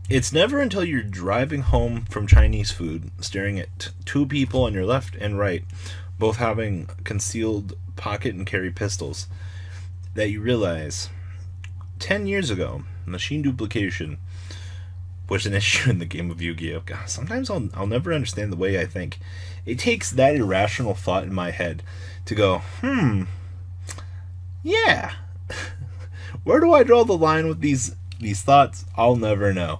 It's never until you're driving home from Chinese food, staring at two people on your left and right, both having concealed pocket and carry pistols, that you realize 10 years ago, machine duplication was an issue in the game of Yu-Gi-Oh! God, sometimes I'll never understand the way I think. It takes that irrational thought in my head to go, yeah. Where do I draw the line with these thoughts? I'll never know.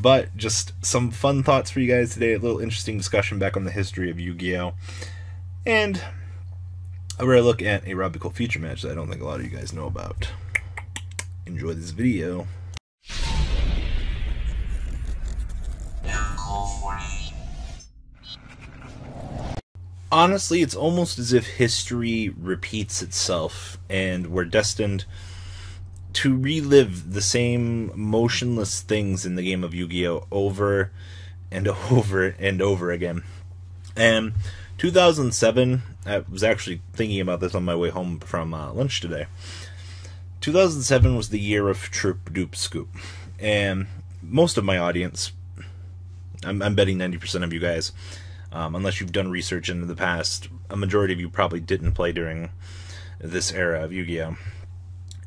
But just some fun thoughts for you guys today. A little interesting discussion back on the history of Yu-Gi-Oh! And a rare look at a Robbie Cole feature match that I don't think a lot of you guys know about. Enjoy this video. Honestly, it's almost as if history repeats itself, and we're destined to relive the same motionless things in the game of Yu-Gi-Oh! Over and over and over again. And 2007, I was actually thinking about this on my way home from lunch today. 2007 was the year of Troop, Dupe, Scoop. And most of my audience, I'm betting 90% of you guys, unless you've done research into the past, a majority of you probably didn't play during this era of Yu-Gi-Oh!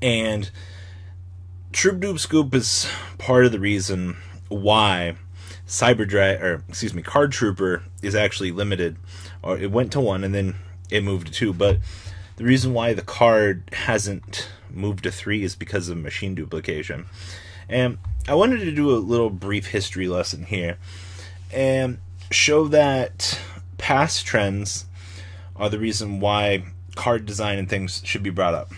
And Troop, Dupe, Scoop is part of the reason why Card Trooper is actually limited. Or it went to 1 and then it moved to 2, but the reason why the card hasn't moved to 3 is because of machine duplication. And I wanted to do a little brief history lesson here and show that past trends are the reason why card design and things should be brought up.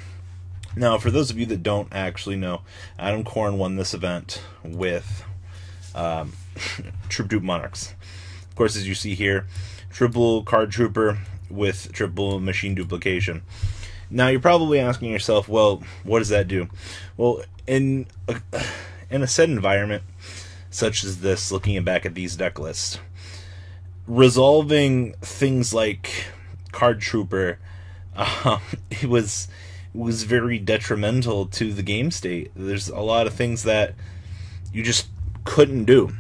Now, for those of you that don't actually know, Adam Korn won this event with Troop Dupe Monarchs. Of course, as you see here, triple Card Trooper with triple machine duplication. Now, you're probably asking yourself, well, what does that do? Well, in a set environment such as this, looking back at these deck lists, resolving things like Card Trooper, it was very detrimental to the game state. There's a lot of things that you just couldn't do.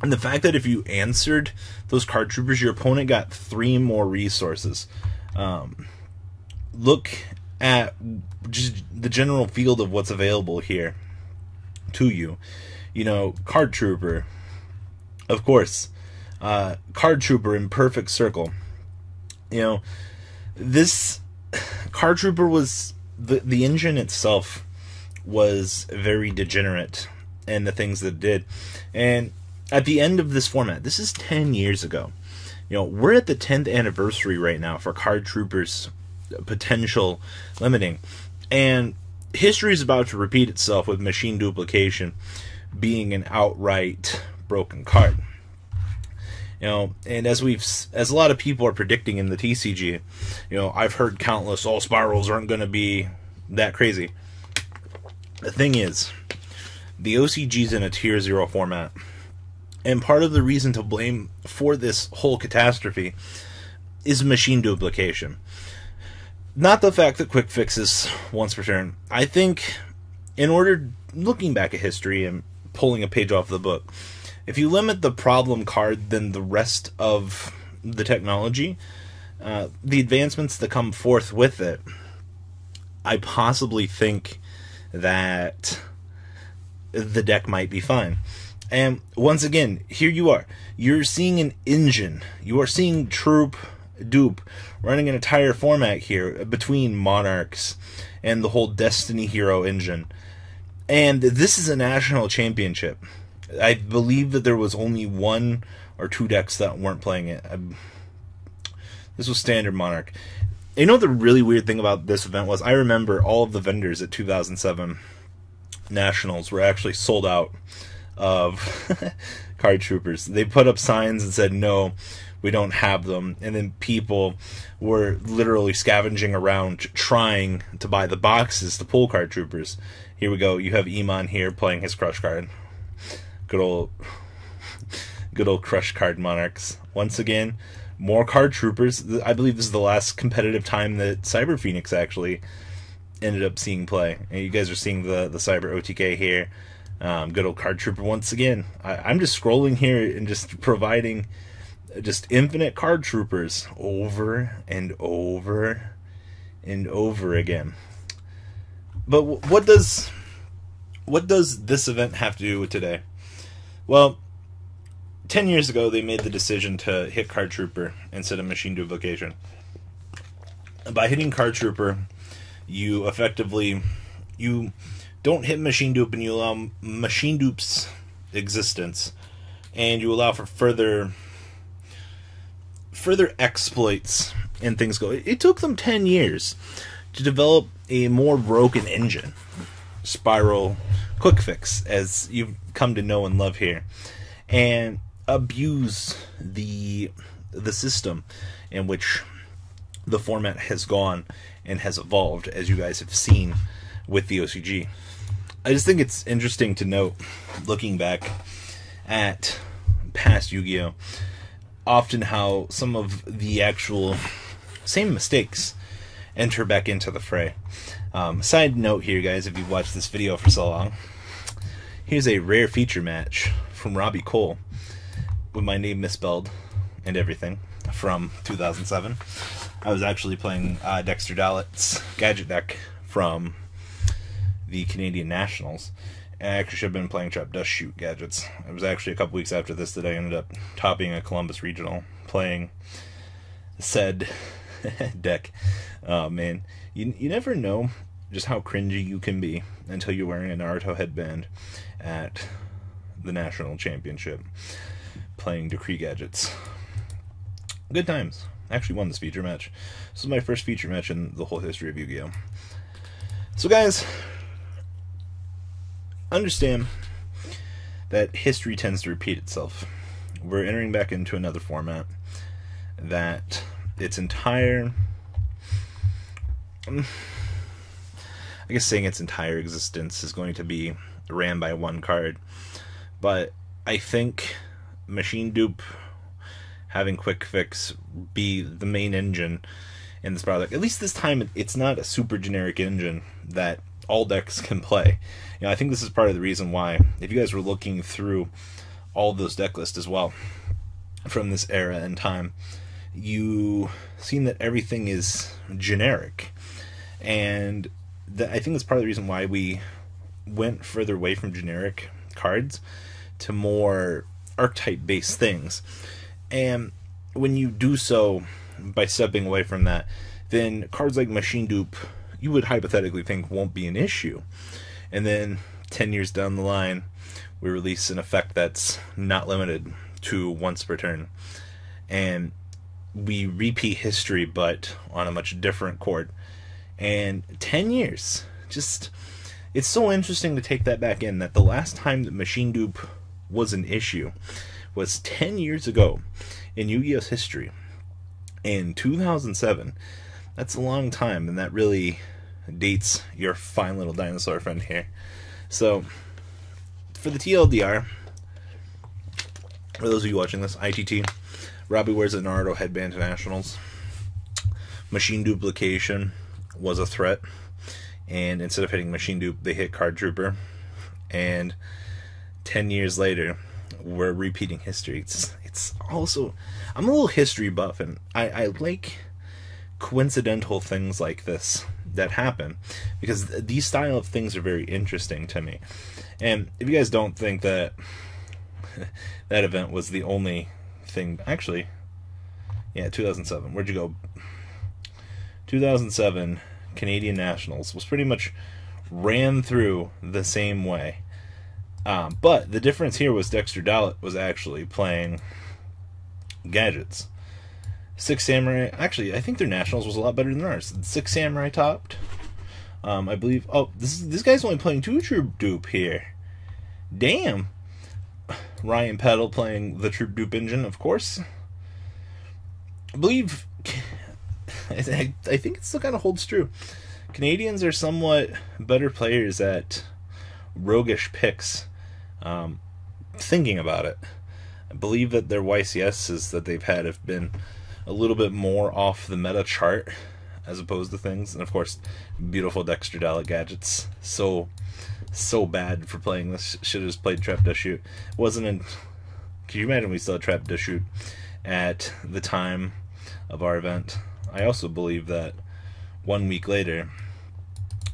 And the fact that if you answered those Card Troopers, your opponent got 3 more resources. Look at just the general field of what's available here to you. You know, Card Trooper, of course. Card Trooper in perfect circle. You know, this Card Trooper was... The engine itself was very degenerate in the things that it did. And at the end of this format, this is 10 years ago. You know, we're at the 10th anniversary right now for Card Trooper's potential limiting. And history is about to repeat itself with machine duplication being an outright broken card. You know, and as a lot of people are predicting in the TCG, you know, I've heard countless, Spyrals aren't going to be that crazy. The thing is, the OCG's in a tier 0 format, and part of the reason to blame for this whole catastrophe is machine duplication. Not the fact that quick fixes once per turn. I think, looking back at history and pulling a page off the book, if you limit the problem card than the rest of the technology, the advancements that come forth with it, I possibly think that the deck might be fine. And once again, here you are. You're seeing an engine. You are seeing Troop, Dupe running an entire format here between Monarchs and the whole Destiny Hero engine. And this is a national championship. I believe that there was only 1 or 2 decks that weren't playing it. This was standard Monarch. You know the really weird thing about this event was, I remember all of the vendors at 2007 Nationals were actually sold out of Card Troopers. They put up signs and said, no, we don't have them. And then people were literally scavenging around trying to buy the boxes to pull Card Troopers. Here we go. You have Iman here playing his Crush card. Good old Crush card Monarchs. Once again, more Card Troopers. I believe this is the last competitive time that Cyber Phoenix actually ended up seeing play. And you guys are seeing the Cyber OTK here. Good old Card Trooper once again. I'm just scrolling here and just providing just infinite Card Troopers over and over and over again. But what does this event have to do with today? Well, 10 years ago they made the decision to hit Card Trooper instead of Machine Duplication. By hitting Card Trooper, you effectively don't hit Machine Dupe, and you allow Machine Dupe's existence, and you allow for further exploits and things go. It took them 10 years to develop a more broken engine, Spiral Quick Fix, as you've come to know and love here, and abuse the system in which the format has gone and has evolved, as you guys have seen with the OCG. I just think it's interesting to note, looking back at past Yu-Gi-Oh!, often how some of the actual same mistakes enter back into the fray. Side note here, guys, if you've watched this video for so long, here's a rare feature match from Robbie Cole, with my name misspelled and everything, from 2007. I was actually playing Dexter Dallett's gadget deck from the Canadian Nationals. And I actually should have been playing Trap Dust Shoot gadgets. It was actually a couple weeks after this that I ended up topping a Columbus Regional playing said deck. Oh man, you never know just how cringy you can be until you're wearing a Naruto headband at the National Championship playing Decree gadgets. Good times. Actually won this feature match. This is my first feature match in the whole history of Yu-Gi-Oh! So guys, understand that history tends to repeat itself. We're entering back into another format that its entire, I guess saying its entire existence is going to be ran by one card. But I think Machine Dupe having Quick Fix be the main engine in this product. At least this time, it's not a super generic engine that all decks can play. You know, I think this is part of the reason why, if you guys were looking through all of those deck lists as well from this era and time, you seen that everything is generic. And I think that's part of the reason why we went further away from generic cards to more archetype-based things. And when you do so by stepping away from that, then cards like Machine Dupe, you would hypothetically think won't be an issue. And then 10 years down the line, we release an effect that's not limited to once per turn. And we repeat history, but on a much different chord. And 10 years, just, it's so interesting to take that back in, that the last time that Machine Dupe was an issue was 10 years ago in Yu-Gi-Oh's history, in 2007. That's a long time, and that really dates your fine little dinosaur friend here. So, for the TLDR, for those of you watching this, ITT, Robbie wears a Naruto headband to Nationals. Machine Duplication was a threat, and instead of hitting Machine Dupe, they hit Card Trooper. And 10 years later, we're repeating history. It's also, I'm a little history buff, and I like coincidental things like this that happen, because these style of things are very interesting to me. And if you guys don't think that that event was the only thing, actually, yeah, 2007, where'd you go? 2007 Canadian Nationals was pretty much ran through the same way. But the difference here was Dexter Dallett was actually playing gadgets. Six Samurai, actually, I think their Nationals was a lot better than ours. Six Samurai topped, I believe. Oh, this guy's only playing 2 Troop Dupe here. Damn. Ryan Peddle playing the Troop Dupe engine, of course. I believe, I think it still kind of holds true. Canadians are somewhat better players at roguish picks. Thinking about it, I believe that their YCSs that they've had have been a little bit more off the meta chart as opposed to things. And of course, beautiful Dexter Dallett gadgets, so So bad for playing this. Should have just played Trap Dust Shoot. Wasn't in. Can you imagine we still had Trap Dust Shoot at the time of our event? I also believe that 1 week later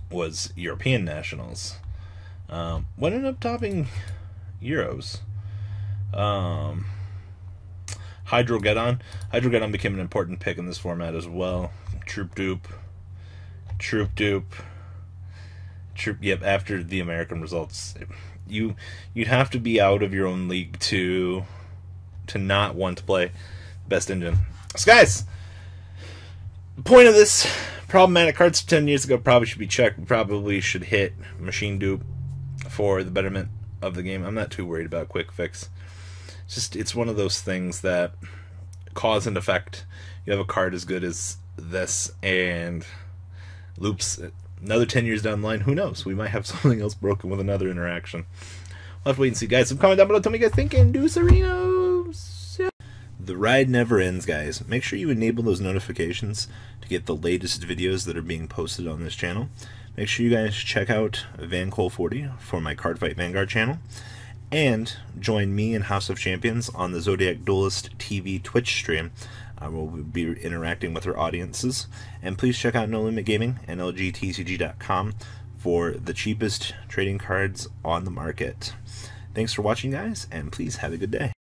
was European Nationals. What ended up topping Euros? Hydrogeddon. Hydrogeddon became an important pick in this format as well. Troop Dupe. Yep, after the American results, you'd have to be out of your own league to not want to play best engine. So guys, the point of this problematic cards 10 years ago probably should be checked. We probably should hit Machine Dupe for the betterment of the game. I'm not too worried about quick fix. It's one of those things that cause and effect. You have a card as good as this and loops another 10 years down the line. Who knows? We might have something else broken with another interaction. We'll have to wait and see, guys. So comment down below. Tell me what you guys think, and do Serenos. Yeah. The ride never ends, guys. Make sure you enable those notifications to get the latest videos that are being posted on this channel. Make sure you guys check out VanCole40 for my Cardfight Vanguard channel. And join me and House of Champions on the Zodiac Duelist TV Twitch stream. We'll be interacting with our audiences. And please check out No Limit Gaming and LGTCG.com for the cheapest trading cards on the market. Thanks for watching, guys, and please have a good day.